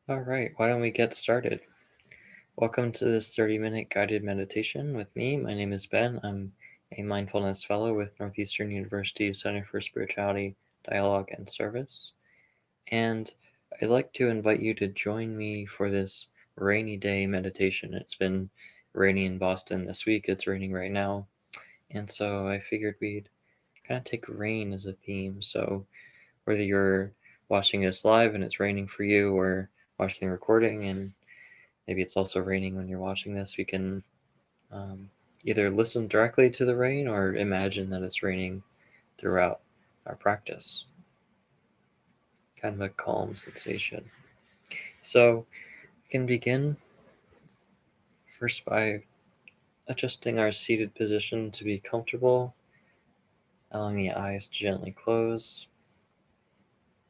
All right, why don't we get started? Welcome to this 30-minute guided meditation with me. My name is Ben. I'm a mindfulness fellow with Northeastern University Center for Spirituality, Dialogue, and Service. And I'd like to invite you to join me for this rainy day meditation. It's been rainy in Boston this week. It's raining right now. And so I figured we'd kind of take rain as a theme. So whether you're watching this live and it's raining for you, or watching the recording and maybe it's also raining when you're watching this, we can either listen directly to the rain or imagine that it's raining throughout our practice. Kind of a calm sensation. So we can begin first by adjusting our seated position to be comfortable, allowing the eyes to gently close.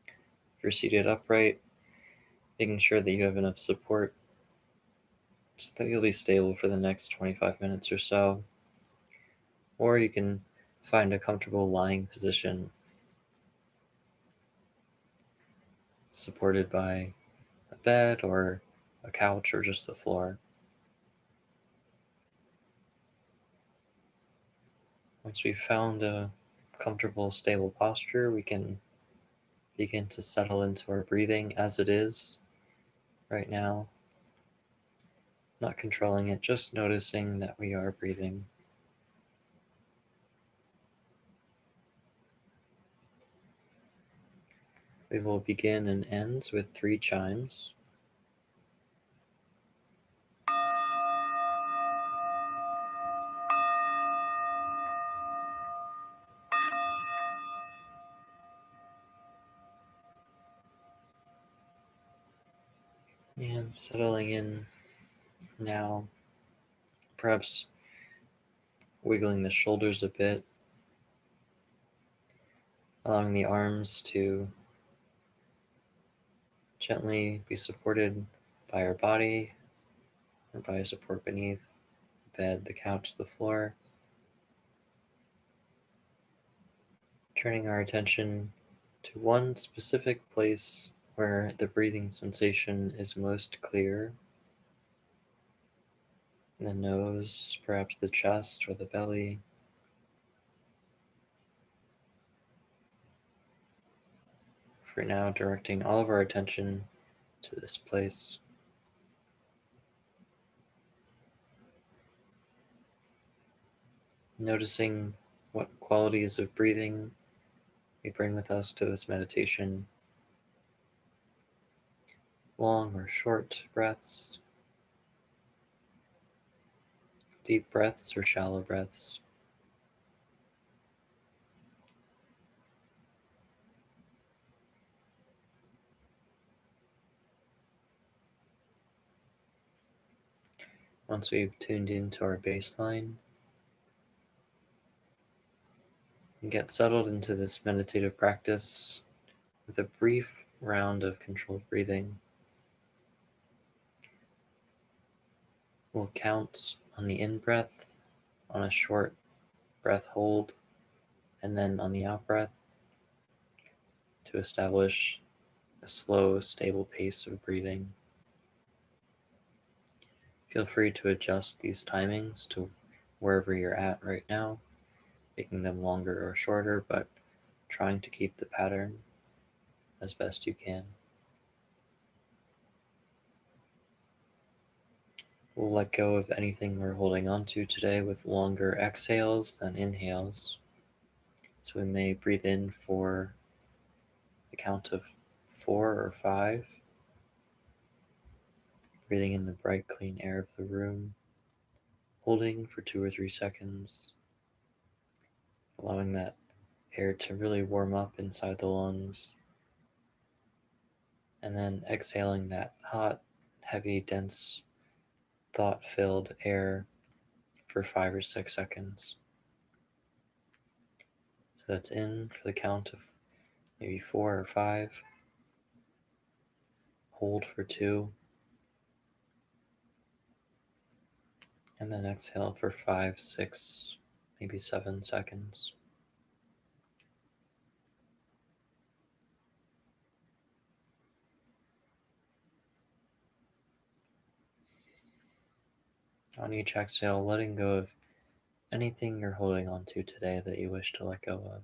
If you're seated upright, making sure that you have enough support so that you'll be stable for the next 25 minutes or so. Or you can find a comfortable lying position supported by a bed or a couch or just the floor. Once we've found a comfortable, stable posture, we can begin to settle into our breathing as it is right now, not controlling it, just noticing that we are breathing. We will begin and end with 3 chimes. And settling in now, perhaps wiggling the shoulders a bit, allowing the arms to gently be supported by our body or by support beneath the bed, the couch, the floor. Turning our attention to one specific place where the breathing sensation is most clear. The nose, perhaps the chest or the belly. For now, directing all of our attention to this place. Noticing what qualities of breathing we bring with us to this meditation. Long or short breaths, deep breaths or shallow breaths. Once we've tuned into our baseline, and get settled into this meditative practice with a brief round of controlled breathing. We'll count on the in-breath, on a short breath hold, and then on the out-breath to establish a slow, stable pace of breathing. Feel free to adjust these timings to wherever you're at right now, making them longer or shorter, but trying to keep the pattern as best you can. We'll let go of anything we're holding on to today with longer exhales than inhales. So we may breathe in for the count of 4 or 5, breathing in the bright, clean air of the room, holding for 2 or 3 seconds, allowing that air to really warm up inside the lungs, and then exhaling that hot, heavy, dense, thought-filled air for 5 or 6 seconds. So that's in for the count of maybe 4 or 5, hold for 2, and then exhale for 5, 6, maybe 7 seconds. On each exhale, letting go of anything you're holding on to today that you wish to let go of,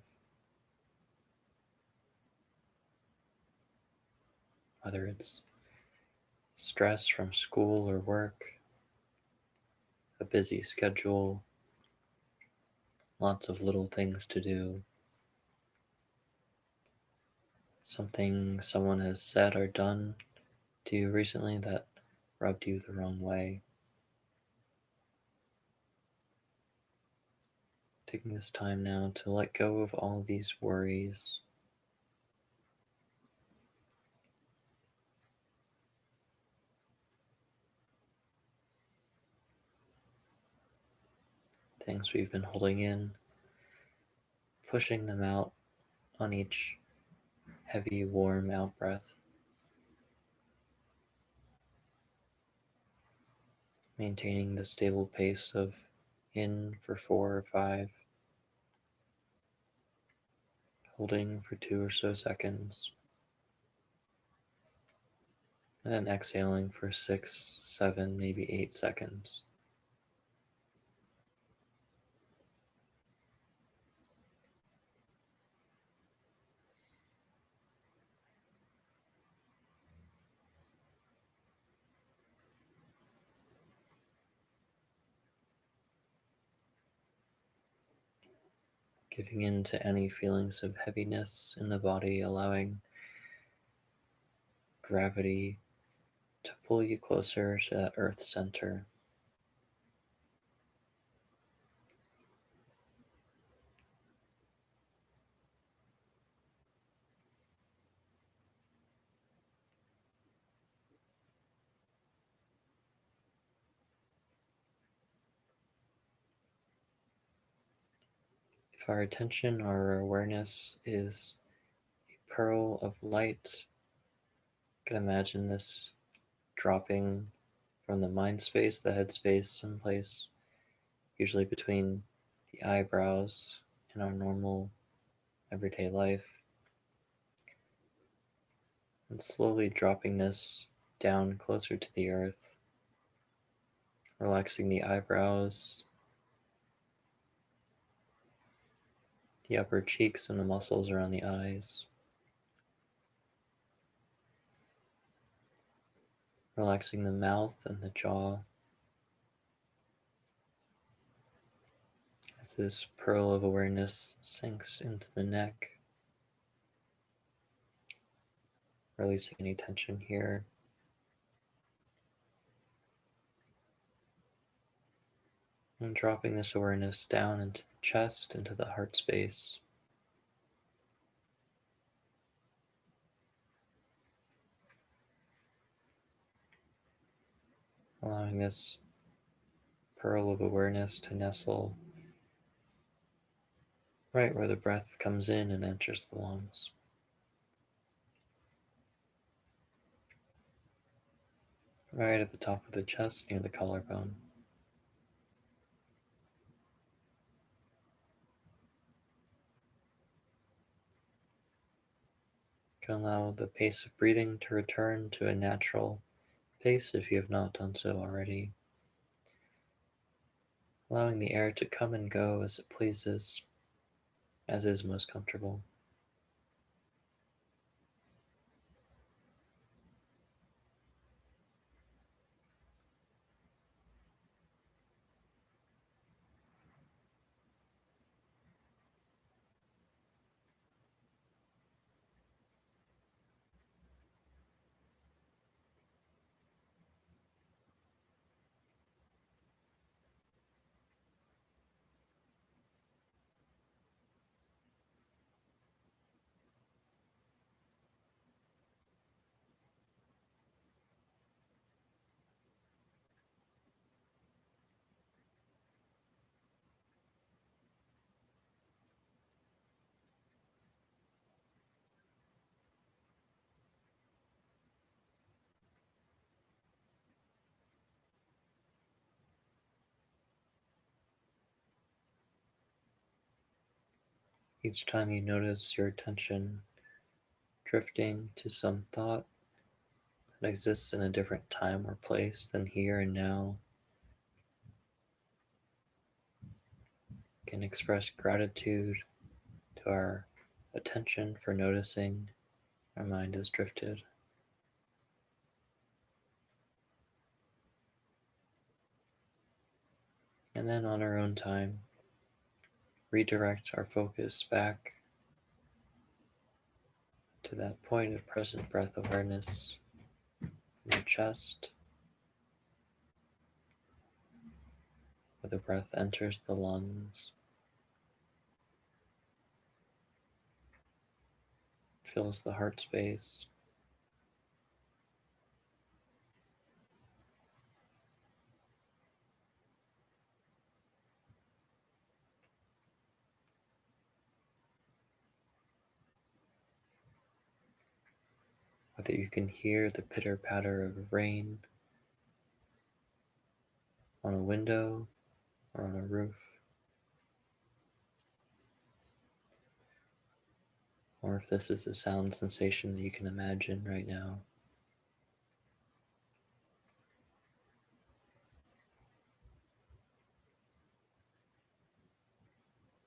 whether it's stress from school or work, a busy schedule, lots of little things to do, something someone has said or done to you recently that rubbed you the wrong way. Taking this time now to let go of all these worries, things we've been holding in, pushing them out on each heavy, warm out breath, maintaining the stable pace of in for 4 or 5, holding for 2 or so seconds, and then exhaling for 6, 7, maybe 8 seconds. Giving in to any feelings of heaviness in the body, allowing gravity to pull you closer to that earth center. If our attention or our awareness is a pearl of light, you can imagine this dropping from the mind space, the head space, someplace usually between the eyebrows in our normal everyday life, and slowly dropping this down closer to the earth, relaxing the eyebrows, the upper cheeks, and the muscles around the eyes, relaxing the mouth and the jaw as this pearl of awareness sinks into the neck, releasing any tension here. And dropping this awareness down into the chest, into the heart space. Allowing this pearl of awareness to nestle right where the breath comes in and enters the lungs. Right at the top of the chest near the collarbone. You can allow the pace of breathing to return to a natural pace if you have not done so already. Allowing the air to come and go as it pleases, as is most comfortable. Each time you notice your attention drifting to some thought that exists in a different time or place than here and now, can express gratitude to our attention for noticing our mind has drifted. And then on our own time, redirect our focus back to that point of present breath awareness in your chest, where the breath enters the lungs, fills the heart space, whether you can hear the pitter patter of rain on a window or on a roof, or if this is a sound sensation that you can imagine right now.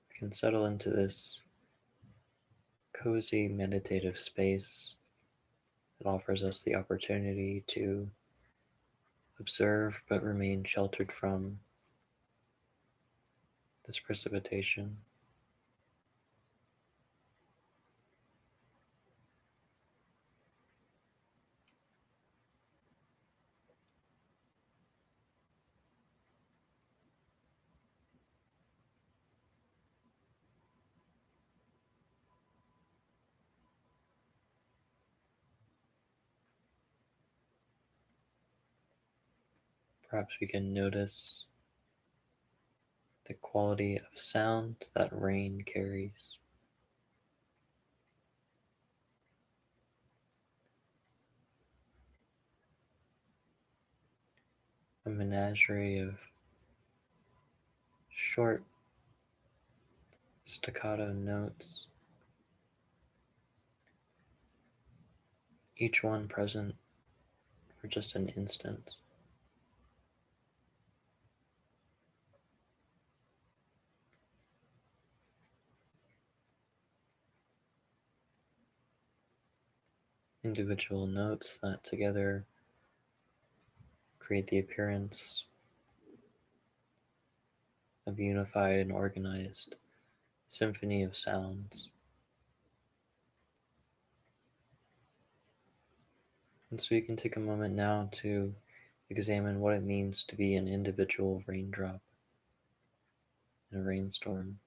You can settle into this cozy meditative space that offers us the opportunity to observe but remain sheltered from this precipitation. Perhaps we can notice the quality of sound that rain carries. A menagerie of short staccato notes, each one present for just an instant. Individual notes that together create the appearance of a unified and organized symphony of sounds. And so you can take a moment now to examine what it means to be an individual raindrop in a rainstorm.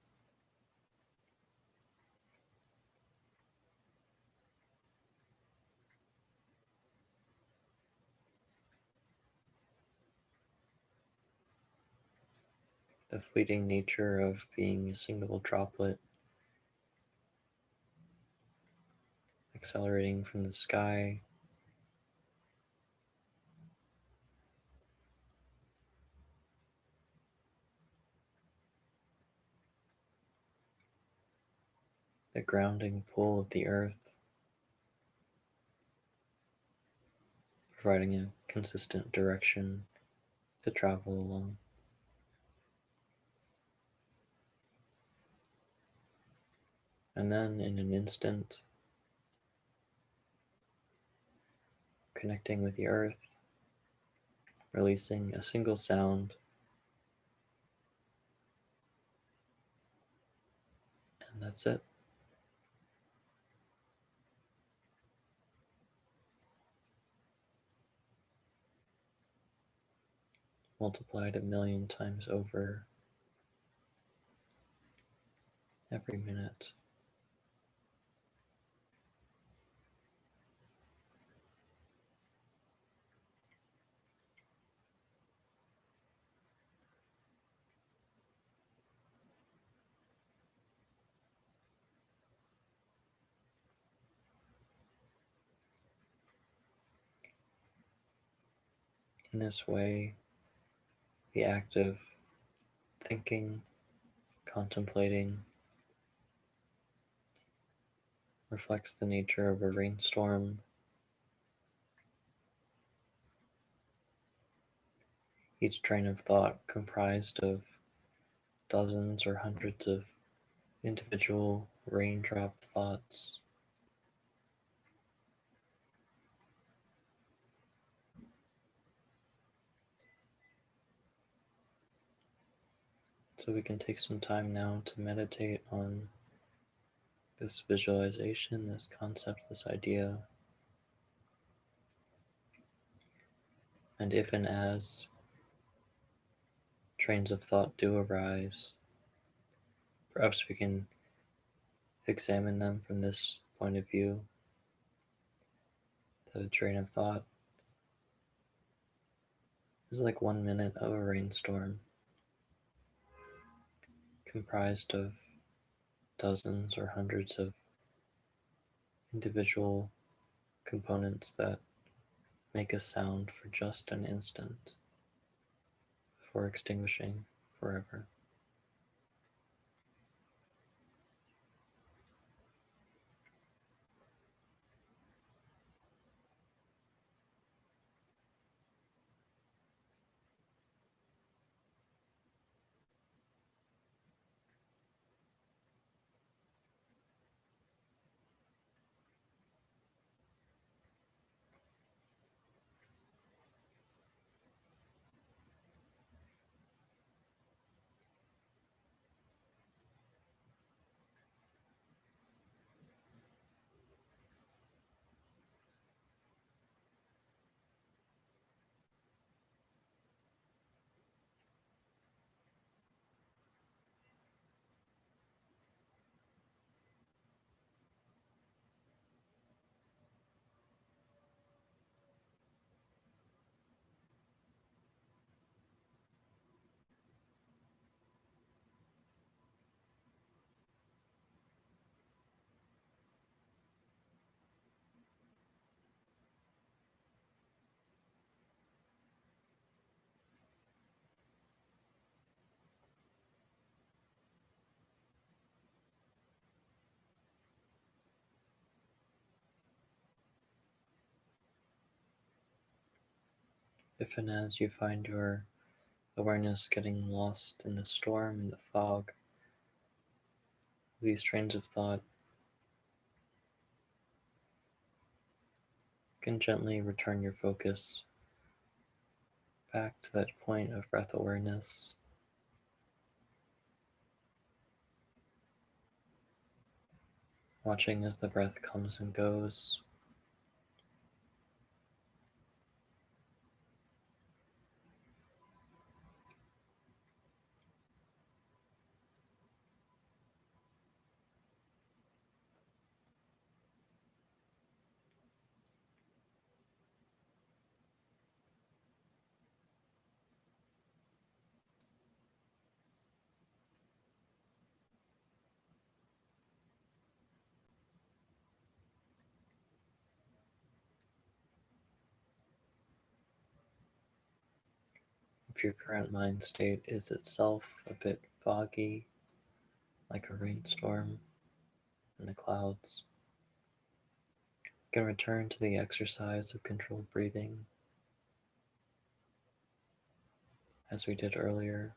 The fleeting nature of being a single droplet accelerating from the sky, the grounding pull of the earth, providing a consistent direction to travel along. And then in an instant, connecting with the earth, releasing a single sound, and that's it. Multiplied 1,000,000 times over every minute. In this way, the act of thinking, contemplating, reflects the nature of a rainstorm. Each train of thought comprised of dozens or hundreds of individual raindrop thoughts. So we can take some time now to meditate on this visualization, this concept, this idea. And if and as trains of thought do arise, perhaps we can examine them from this point of view, that a train of thought is like 1 minute of a rainstorm, comprised of dozens or hundreds of individual components that make a sound for just an instant before extinguishing forever. If and as you find your awareness getting lost in the storm, in the fog, these trains of thought, you can gently return your focus back to that point of breath awareness, watching as the breath comes and goes. If your current mind state is itself a bit foggy, like a rainstorm in the clouds, you can return to the exercise of controlled breathing as we did earlier.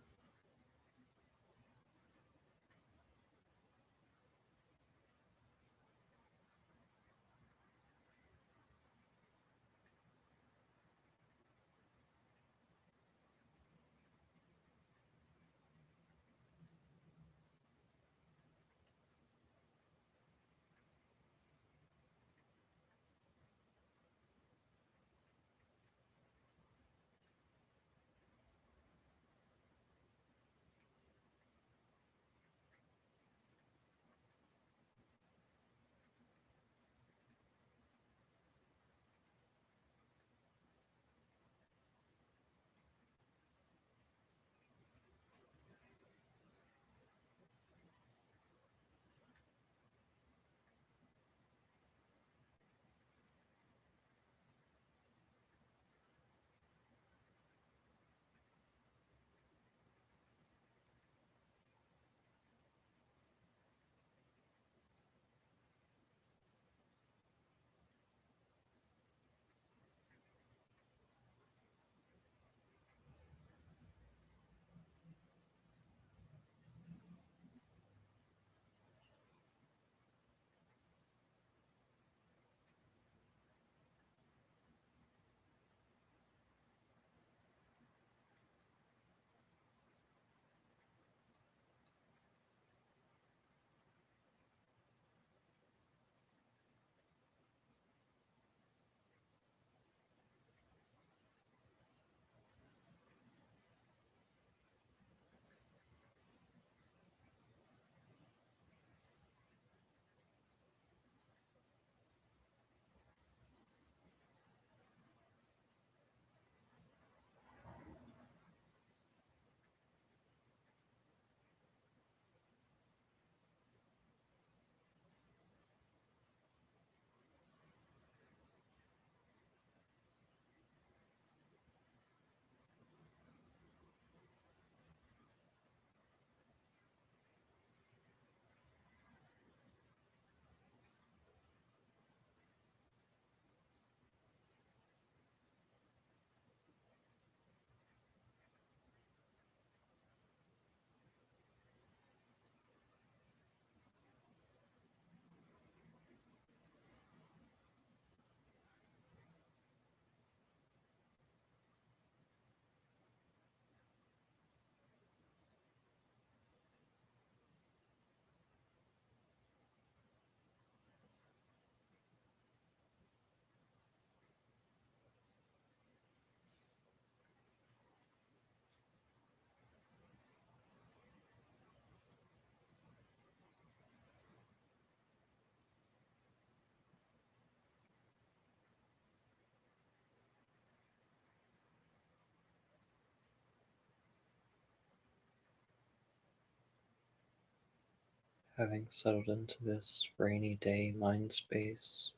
Having settled into this rainy day mind space,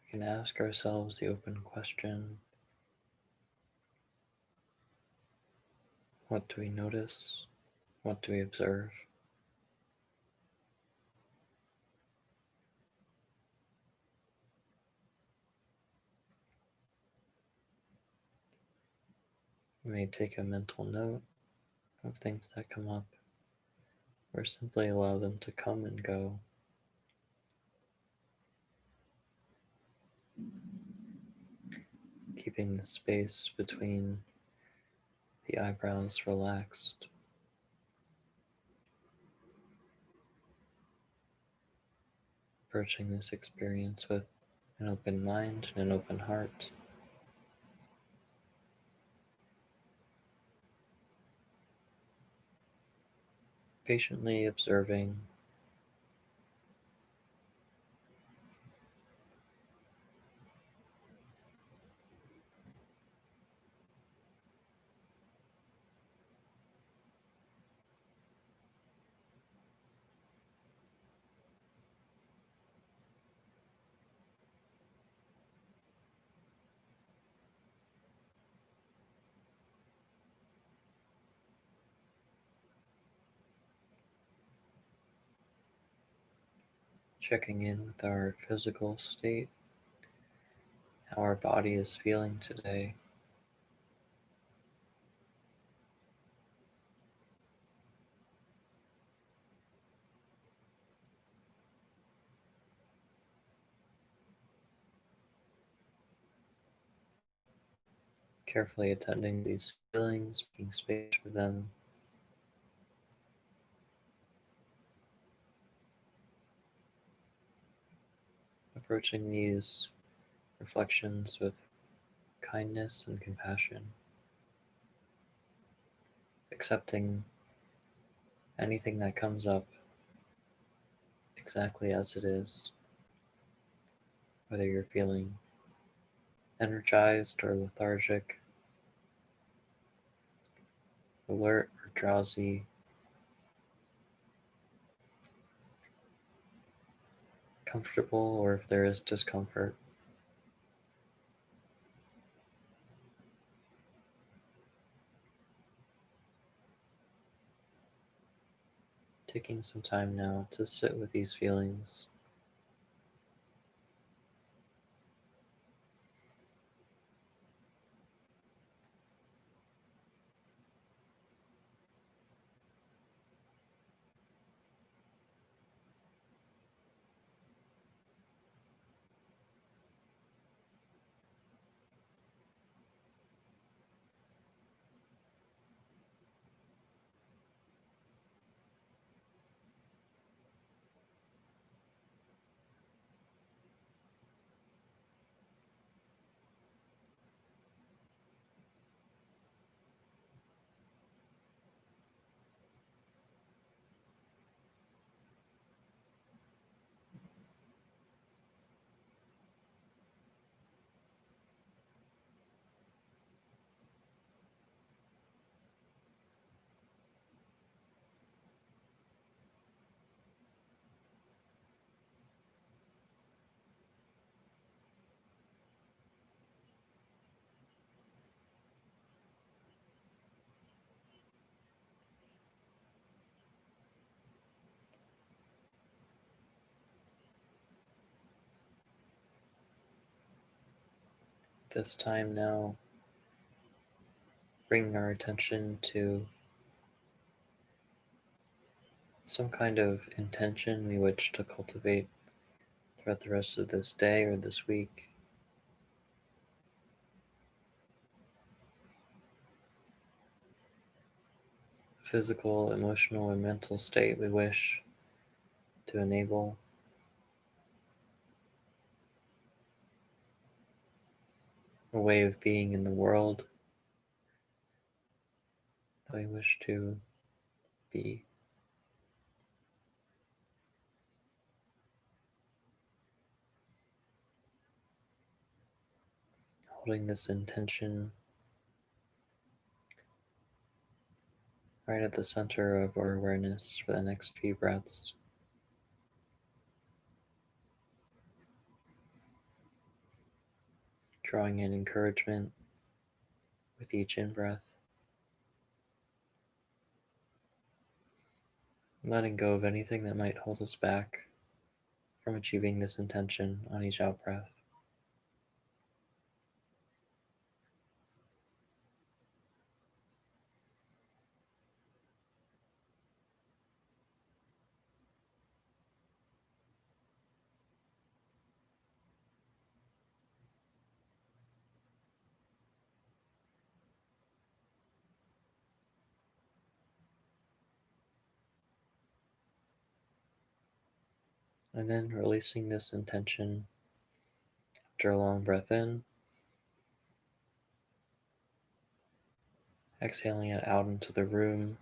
we can ask ourselves the open question: what do we notice? What do we observe? We may take a mental note of things that come up, or simply allow them to come and go, keeping the space between the eyebrows relaxed, approaching this experience with an open mind and an open heart, patiently observing checking in with our physical state, how our body is feeling today, carefully attending to these feelings, making space for them, approaching these reflections with kindness and compassion, accepting anything that comes up exactly as it is, whether you're feeling energized or lethargic, alert or drowsy, comfortable or if there is discomfort. Taking some time now to sit with these feelings, this time now bringing our attention to some kind of intention we wish to cultivate throughout the rest of this day or this week. Physical, emotional, or mental state we wish to enable, a way of being in the world that we wish to be. Holding this intention right at the center of our awareness for the next few breaths. Drawing in encouragement with each in-breath, letting go of anything that might hold us back from achieving this intention on each out-breath. And then releasing this intention after a long breath in, exhaling it out into the room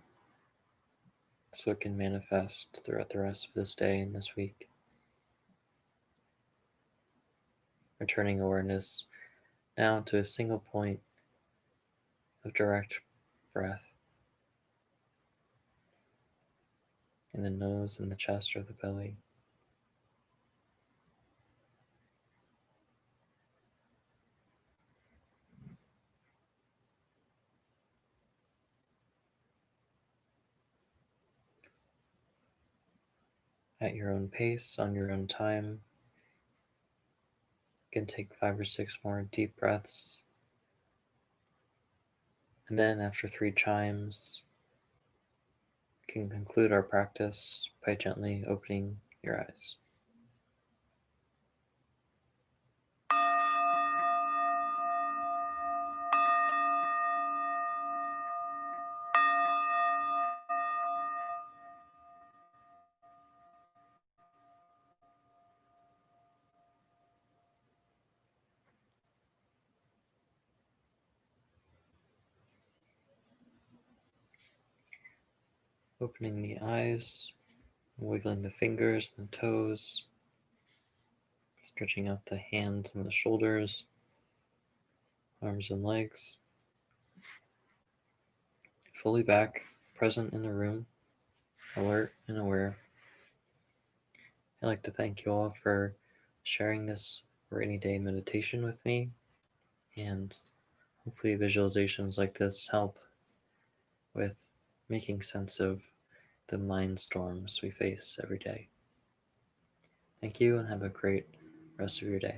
so it can manifest throughout the rest of this day and this week. Returning awareness now to a single point of direct breath in the nose and the chest or the belly. At your own pace, on your own time, you can take 5 or 6 more deep breaths. And then after 3 chimes, you can conclude our practice by gently opening your eyes. Opening the eyes, wiggling the fingers and the toes, stretching out the hands and the shoulders, arms and legs. Fully back, present in the room, alert and aware. I'd like to thank you all for sharing this rainy day meditation with me, and hopefully visualizations like this help with making sense of the mind storms we face every day. Thank you and have a great rest of your day.